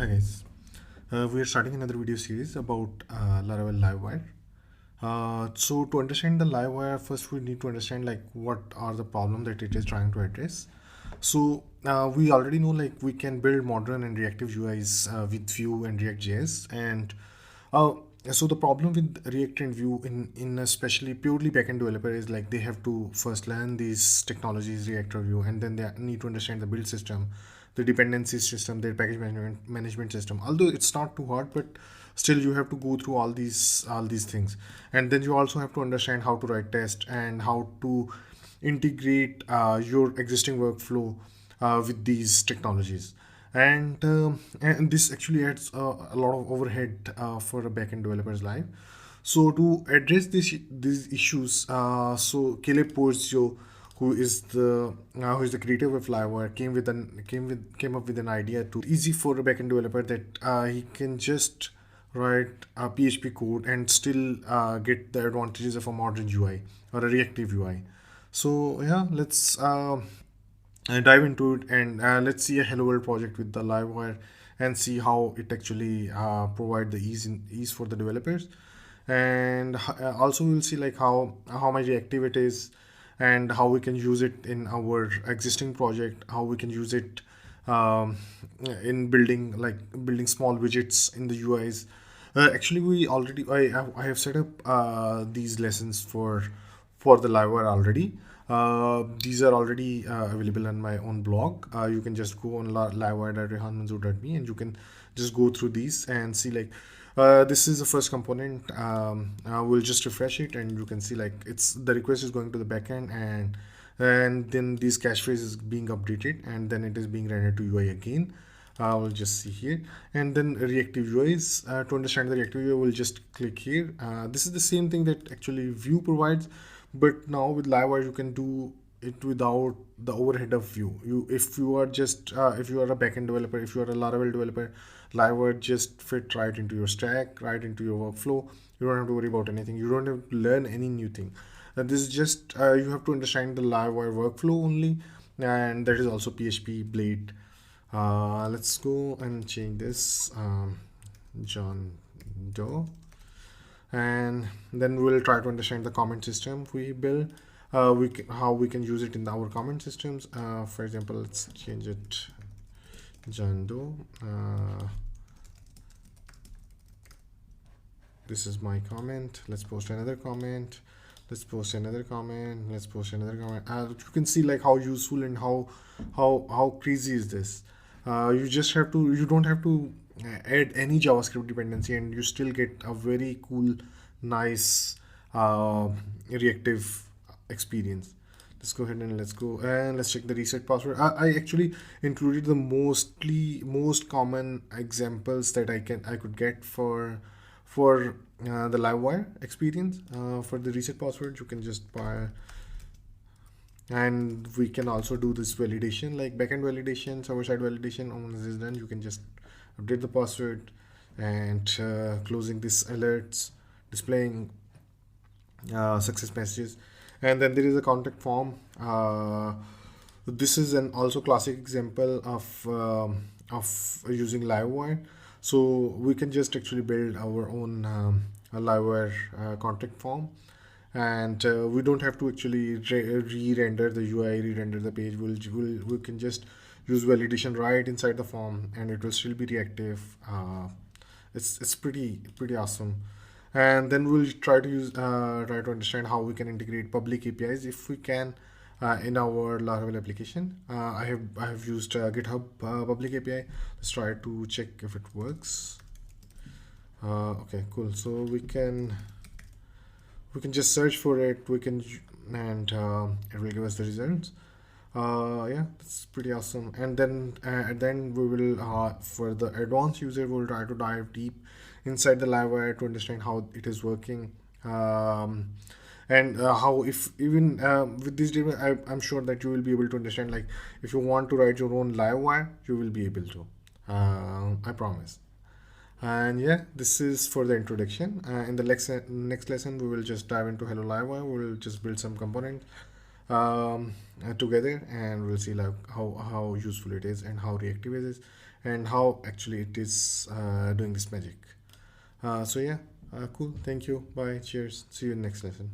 Hi guys, we are starting another video series about laravel-livewire. So to understand the livewire, first we need to understand like what are the problem that it is trying to address. So we already know like we can build modern and reactive UIs with Vue and React.js, and uh, so the problem with React and Vue in especially purely backend developer is like they have to first learn these technologies, React or Vue, and then they need to understand the build system, the dependency system, their package management system. Although it's not too hard, but still you have to go through all these things, and then you also have to understand how to write test and how to integrate your existing workflow with these technologies. And this actually adds a lot of overhead for a backend developer's life. So to address these issues, so Caleb Porzio, who is the creator of Livewire, came up with an idea to easy for a backend developer that he can just write a PHP code and still get the advantages of a modern UI or a reactive UI. So yeah, let's dive into it, and let's see a hello world project with the livewire and see how it actually provide the ease for the developers. And also we'll see like how much reactive it is, and how we can use it in our existing project, how we can use it um, in building small widgets in the UIs. Actually, I have set up these lessons for the livewire already. These are already available on my own blog. You can just go on livewire.rehanmanzoor.me, and you can just go through these and see like this is the first component. We'll just refresh it, and you can see like it's the request is going to the backend, and then these cache phrase is being updated, and then it is being rendered to UI again. We'll just see here, and then reactive UIs. To understand the reactive UI, we'll just click here. This is the same thing that actually Vue provides, but now with Livewire you can do it without the overhead of Vue. If you are just if you are a backend developer, if you are a Laravel developer, Livewire just fit right into your stack, right into your workflow. You don't have to worry about anything. You don't have to learn any new thing. This is just you have to understand the Livewire workflow only, and that is also PHP Blade. Let's go and change this John Doe, and then we'll try to understand the comment system we build. How we can use it in our comment systems. For example, let's change it John Doe. This is my comment. Let's post another comment. Let's post another comment. Let's post another comment. You can see like how useful and how crazy is this. You don't have to add any JavaScript dependency, and you still get a very cool, nice reactive experience. Let's go ahead and let's check the reset password. I actually included the most common examples that I could get for the livewire experience. For the reset password, you can just buy, and we can also do this validation like backend validation, server side validation. Once this is done, you can just update the password, and closing this alerts, displaying success messages, and then there is a contact form. This is an also classic example of using livewire. So we can just actually build our own a livewire contact form, and we don't have to actually re-render the UI, re-render the page. We can just use validation right inside the form, and it will still be reactive. It's pretty awesome. And then we'll try to understand how we can integrate public APIs if we can in our Laravel application. I have used GitHub public API. Let's try to check if it works. Okay, cool. So we can just search for it. And it will give us the results. Yeah, that's pretty awesome. And then we will for the advanced user, we'll try to dive deep inside the livewire to understand how it is working. And how if even with this data, I'm sure that you will be able to understand like if you want to write your own livewire, you will be able to. I promise. And yeah, this is for the introduction. In the next lesson, we will just dive into hello livewire. We will just build some components. together, and we'll see like how useful it is and how reactive it is and how actually it is doing this magic. So yeah, cool. Thank you. Bye. Cheers. See you in next lesson.